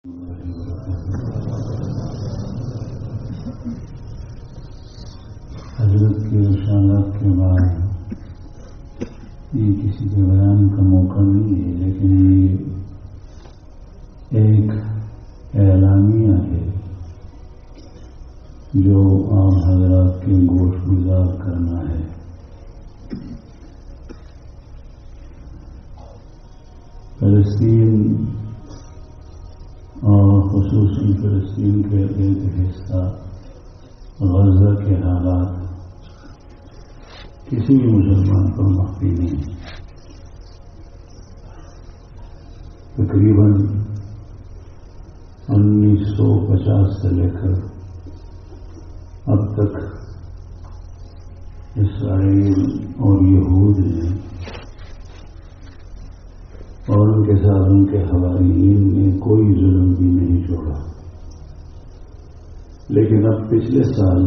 حضرت کی ارشادات کے بعد یہ کسی کے بیان کا موقع نہیں ہے، لیکن یہ ایک اعلامیہ ہے جو عام حضرات کے گوش گزار کرنا ہے۔ فلسطین اور خصوصاً فلسطین کے ایک حصہ غزہ کے حالات کسی بھی مسلمان پر مخفی نہیں۔ تقریباً 1950 سے لے کر اب تک اسرائیل اور یہود نے اور ان کے ساتھ ان کے حواریین نے کوئی ظلم بھی نہیں چھوڑا، لیکن اب پچھلے سال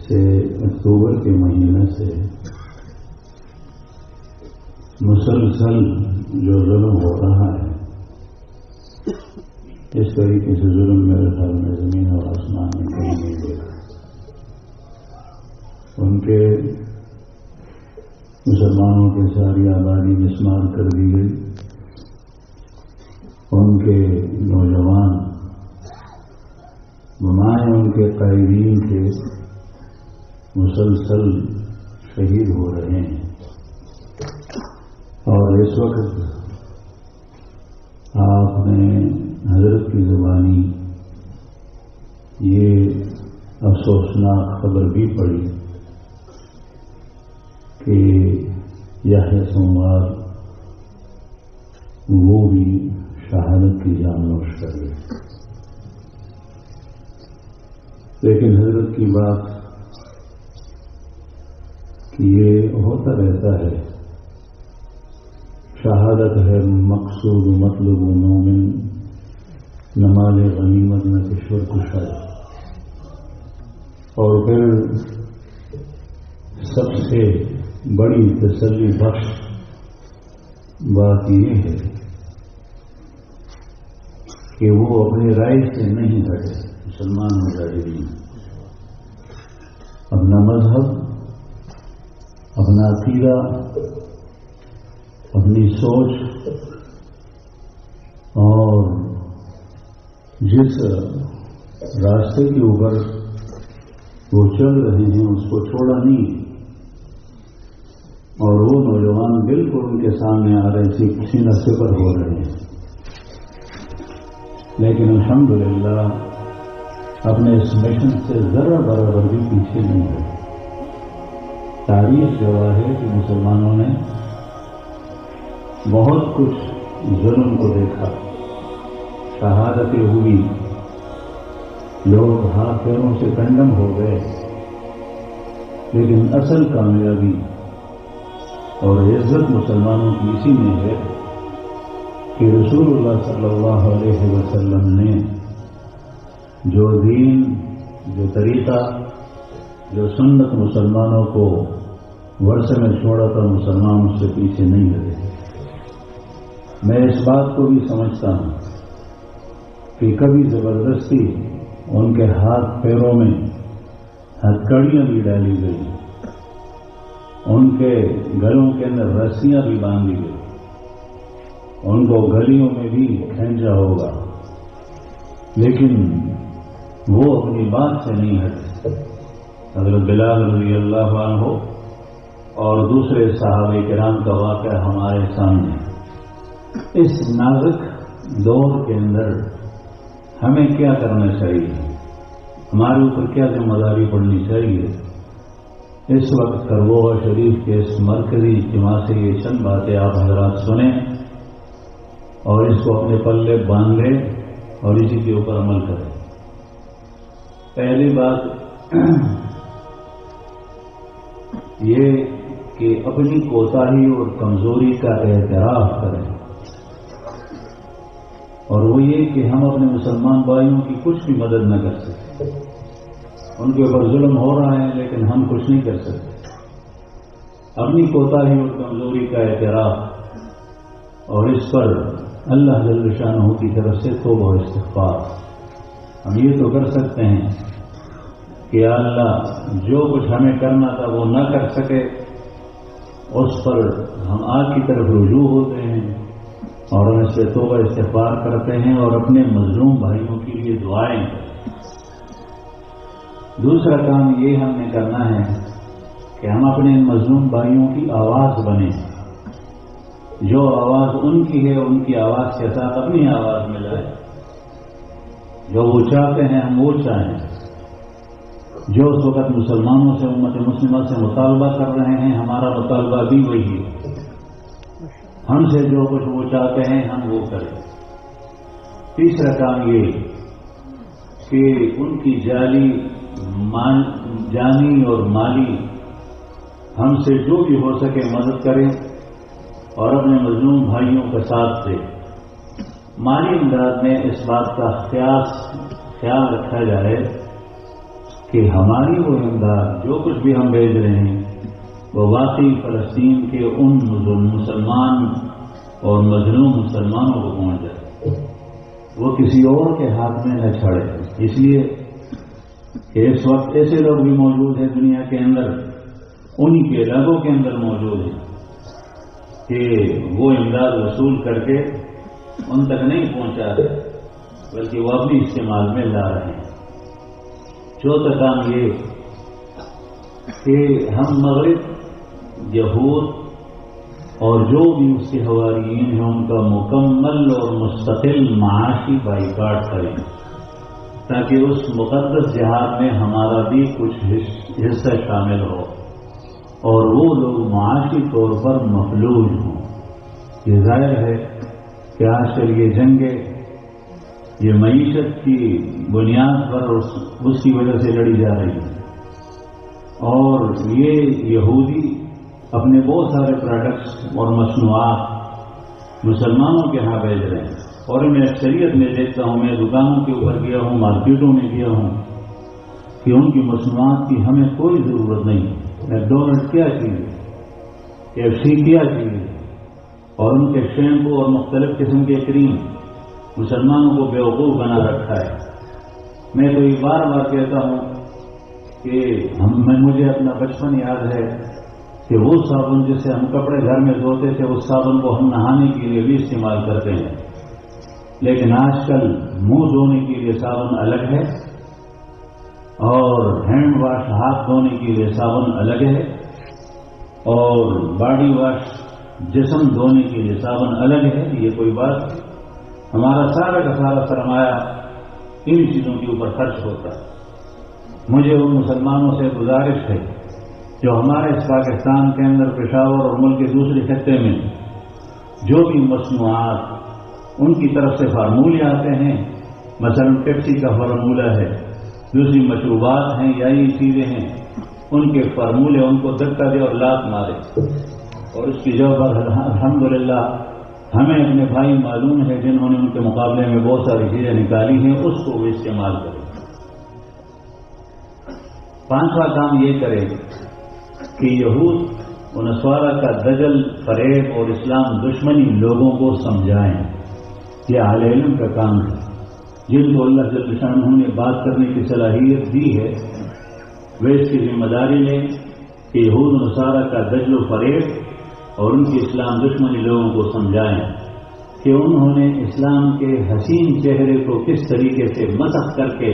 سے اکتوبر کے مہینے سے مسلسل جو ظلم ہو رہا ہے، اس طریقے سے ظلم میرے خیال میں زمین اور آسمان میں کہیں نہیں دیکھا۔ ان کے مسلمانوں کی ساری آبادی مسمار کر دی گئی، ان کے نوجوان ممائیں ان کے قائدین کے مسلسل شہید ہو رہے ہیں، اور اس وقت آپ نے حضرت کی زبانی یہ افسوسناک خبر بھی پڑھی کہ یحییٰ سنوار وہ بھی شہادت کی جان نوش کر گئے۔ لیکن حضرت کی بات کہ یہ ہوتا رہتا ہے، شہادت ہے مقصود مطلب مومن، نمال غنیمت نہ کشور کشائے۔ اور پھر سب سے بڑی تسلی بخش بات یہ ہے کہ وہ اپنی رائے سے نہیں ہٹے۔ مسلمان مجاہدین اپنا مذہب، اپنا عقیدہ، اپنی سوچ اور جس راستے کے اوپر وہ چل رہے ہیں اس کو چھوڑا نہیں، اور وہ نوجوان بالکل ان کے سامنے آ رہے تھے، سینہ سپر ہو رہے ہیں، لیکن الحمدللہ اپنے اس مشن سے ذرہ برابر بھی پیچھے نہیں ہوئے۔ تاریخ گواہ ہے کہ مسلمانوں نے بہت کچھ ظلم کو دیکھا، شہادتیں ہوئی، لوگ ہاتھ پیروں سے کنڈم ہو گئے، لیکن اصل کامیابی اور عزت مسلمانوں کی اسی میں ہے کہ رسول اللہ صلی اللہ علیہ وسلم نے جو دین، جو طریقہ، جو سنت مسلمانوں کو ورثے میں چھوڑا تھا، مسلمان اس سے پیچھے نہیں لگے۔ میں اس بات کو بھی سمجھتا ہوں کہ کبھی زبردستی ان کے ہاتھ پیروں میں ہتھکڑیاں بھی ڈالی گئی، ان کے گلوں کے اندر رسیاں بھی باندھی گئی، ان کو گلیوں میں بھی کھینچا ہوگا، لیکن وہ اپنی بات سے نہیں ہٹے۔ حضرت بلال رضی اللہ عنہ اور دوسرے صحابہ کرام کا واقعہ ہمارے سامنے۔ اس نازک دور کے اندر ہمیں کیا کرنا چاہیے، ہمارے اوپر کیا ذمہ داری پڑنی چاہیے؟ اس وقت کربوغا شریف کے اس مرکزی اجتماع سے یہ چند باتیں آپ حضرات سنیں اور اس کو اپنے پلے باندھ لیں اور اسی کے اوپر عمل کریں۔ پہلی بات یہ کہ اپنی کوتاہی اور کمزوری کا اعتراف کریں، اور وہ یہ کہ ہم اپنے مسلمان بھائیوں کی کچھ بھی مدد نہ کر سکتے، ان کے اوپر ظلم ہو رہا ہے لیکن ہم کچھ نہیں کر سکتے۔ اپنی کوتاہی اور کمزوری کا اعتراف اور اس پر اللہ جل شانہ کی طرف سے توبہ و استغفار. ہم یہ تو کر سکتے ہیں کہ اللہ جو کچھ ہمیں کرنا تھا وہ نہ کر سکے، اس پر ہم آپ کی طرف رجوع ہوتے ہیں اور ان سے توبہ استغفار کرتے ہیں اور اپنے مظلوم بھائیوں کے لیے دعائیں کرتے ہیں. دوسرا کام یہ ہم نے کرنا ہے کہ ہم اپنے مظلوم بھائیوں کی آواز بنیں. جو آواز ان کی ہے ان کی آواز کے ساتھ اپنی آواز ملائے. جو وہ چاہتے ہیں ہم وہ چاہیں. جو اس وقت مسلمانوں سے امت مسلمہ سے مطالبہ کر رہے ہیں ہمارا مطالبہ بھی وہی ہے. ہم سے جو کچھ وہ چاہتے ہیں ہم وہ کریں. تیسرا کام یہ کہ ان کی جانی اور مالی ہم سے جو بھی ہو سکے مدد کریں اور اپنے مظلوم بھائیوں کے ساتھ دیں. مالی امداد میں اس بات کا خیال رکھا جائے کہ ہماری وہ امداد جو کچھ بھی ہم بھیج رہے ہیں وہ واقعی فلسطین کے ان مسلمان اور مظلوم مسلمانوں کو پہنچ جائے، وہ کسی اور کے ہاتھ میں نہ چھڑے. اس لیے کہ اس وقت ایسے لوگ بھی موجود ہیں دنیا کے اندر، انہی کے رگوں کے اندر موجود ہیں کہ وہ امداد وصول کر کے ان تک نہیں پہنچا رہے بلکہ وہ اپنی استعمال میں لا رہے ہیں. چوتھا کام یہ کہ ہم مغرب، یہود اور جو بھی اس کے حواریین ہیں ان کا مکمل اور مستقل معاشی بائیکاٹ کریں تاکہ اس مقدس جہاد میں ہمارا بھی کچھ حصہ شامل ہو اور وہ لوگ معاشی طور پر مفلوج ہوں. یہ ظاہر ہے کہ آج کل یہ جنگیں یہ معیشت کی بنیاد پر اس کی وجہ سے لڑی جا رہی ہے اور یہ یہودی اپنے بہت سارے پروڈکٹس اور مصنوعات مسلمانوں کے ہاں بھیج رہے ہیں. اور میں اکثریت میں دیکھتا ہوں، میں دکانوں کے اوپر گیا ہوں، مارکیٹوں میں گیا ہوں کہ ان کی مصنوعات کی ہمیں کوئی ضرورت نہیں. میکڈونلڈ کیا چیز ہے، KFC کیا چیز ہے، اور ان کے شیمپو اور مختلف قسم کے کریم مسلمانوں کو بیوقوف بنا رکھا ہے. میں تو یہ بار بار کہتا ہوں کہ مجھے اپنا بچپن یاد ہے کہ وہ صابن جس سے ہم کپڑے گھر میں دھوتے تھے اس صابن کو ہم نہانے کے لیے بھی استعمال کرتے ہیں، لیکن آج کل منہ دھونے کے لیے صابن الگ ہے اور ہینڈ واش ہاتھ دھونے کے لیے صابن الگ ہے اور باڈی واش جسم دھونے کے لیے صابن الگ ہے. یہ کوئی بات؟ ہمارا سارا کا سارا سرمایہ ان چیزوں کے اوپر خرچ ہوتا ہے. مجھے ان مسلمانوں سے گزارش ہے جو ہمارے اس پاکستان کے اندر پشاور اور ملک کے دوسرے خطے میں جو بھی مصنوعات ان کی طرف سے فارمولے آتے ہیں، مثلا پیپسی کا فارمولہ ہے، دوسری مشروبات ہیں یا یہ چیزیں ہیں، ان کے فارمولے ان کو دھکا دے اور لات مارے اور اس کی جگہ پر الحمدللہ ہمیں اپنے بھائی معلوم ہے جنہوں نے ان کے مقابلے میں بہت ساری چیزیں نکالی ہیں، اس کو وہ استعمال کریں. پانچواں کام یہ کرے کہ یہود و نصارہ کا دجل، فریب اور اسلام دشمنی لوگوں کو سمجھائیں. یہ اہل علم کا کام ہے جن کو اللہ جل شانہ نے بات کرنے کی صلاحیت دی ہے، وہ اس کی ذمہ داری لیں کہ یہود و نصارہ کا دجل و فریب اور ان کی اسلام دشمنی لوگوں کو سمجھائیں کہ انہوں نے اسلام کے حسین چہرے کو کس طریقے سے مسخ کر کے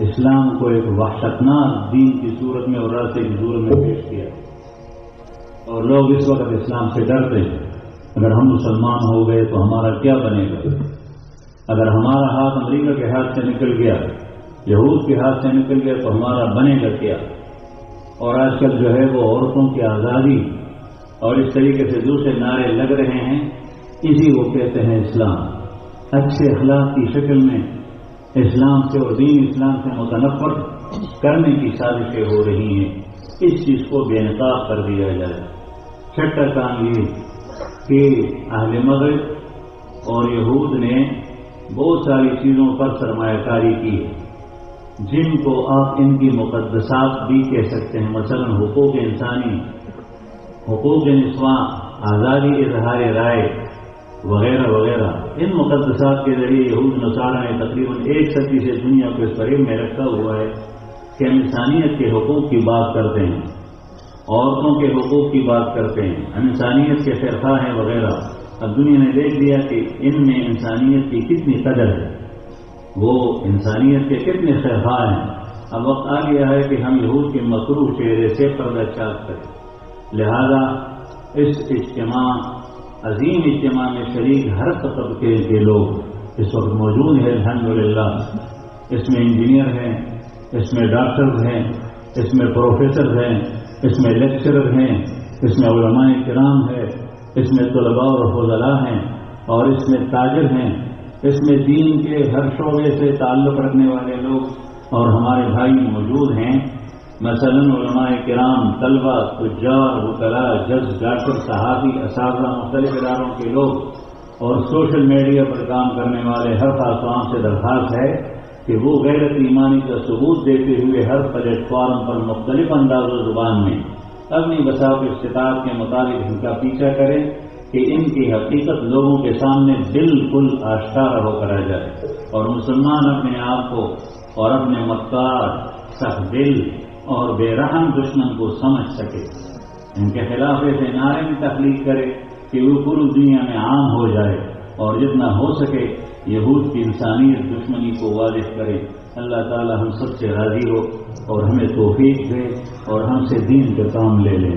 اسلام کو ایک وحشتناک دین کی صورت میں اور راستے کی صورت میں پیش کیا. اور لوگ اس وقت اسلام سے ڈرتے ہیں. اگر ہم مسلمان ہو گئے تو ہمارا کیا بنے گا؟ اگر ہمارا ہاتھ امریکہ کے ہاتھ سے نکل گیا، یہود کے ہاتھ سے نکل گیا تو ہمارا بنے گا کیا؟ اور آج کل جو ہے وہ عورتوں کی آزادی اور اس طریقے سے دوسرے نعرے لگ رہے ہیں، اسی کو کہتے ہیں اسلام. اچھے اخلاق کی شکل میں اسلام سے اور دین اسلام سے متنفر کرنے کی سازشیں ہو رہی ہیں. اس چیز کو بے نقاب کر دیا جائے. چھٹا کام یہ کہ اہل مغرب اور یہود نے بہت ساری چیزوں پر سرمایہ کاری کی ہے جن کو آپ ان کی مقدسات بھی کہہ سکتے ہیں. مثلا حقوق انسانی، حقوق نسواں، آزادی اظہار رائے، وغیرہ وغیرہ، ان مقدسات کے ذریعے یہود نصارہ نے تقریباً 1 صدی سے دنیا کو اس فریب میں رکھا ہوا ہے کہ ہم انسانیت کے حقوق کی بات کرتے ہیں، عورتوں کے حقوق کی بات کرتے ہیں، ہم انسانیت کے خیرخواہ ہیں وغیرہ۔ اب دنیا نے دیکھ لیا کہ ان میں انسانیت کی کتنی قدر ہے، وہ انسانیت کے کتنے خیرخواہ ہیں۔ اب وقت آ گیا ہے کہ ہم یہود کے مکروہ چہرے سے پردہ چاک کریں۔ لہذا اس اجتماع، عظیم اجتماع میں شریک ہر طبقے کے لوگ اس وقت موجود ہیں الحمدللہ۔ اس میں انجینئر ہیں، اس میں ڈاکٹرز ہیں، اس میں پروفیسر ہیں، اس میں لیکچرر ہیں، اس میں علماء کرام ہیں، اس میں طلباء اور فضلاء ہیں، اور اس میں تاجر ہیں، اس میں دین کے ہر شعبے سے تعلق رکھنے والے لوگ اور ہمارے بھائی موجود ہیں۔ مثلا علماء کرام، طلباء، تجار، وکلاء، جج، ڈاکٹر، صحافی، اساتذہ، مختلف اداروں کے لوگ اور سوشل میڈیا پر کام کرنے والے ہر خاص عوام سے درخواست ہے کہ وہ غیرت ایمانی کا ثبوت دیتے ہوئے ہر پلیٹ فارم پر مختلف انداز و زبان میں اپنی بساط استطاعت کے مطابق ان کا پیچھا کریں کہ ان کی حقیقت لوگوں کے سامنے بالکل آشکارا ہو کر آ جائے، اور مسلمان اپنے آپ کو اور اپنے مکار، سخت دل اور بے رحم دشمن کو سمجھ سکے۔ ان کے خلاف ایسے نعرے میں تخلیق کرے کہ وہ پوری دنیا میں عام ہو جائے، اور جتنا ہو سکے یہود کی انسانیت دشمنی کو واضح کرے۔ اللہ تعالی ہم سب سے راضی ہو اور ہمیں توفیق دے اور ہم سے دین کا کام لے لیں۔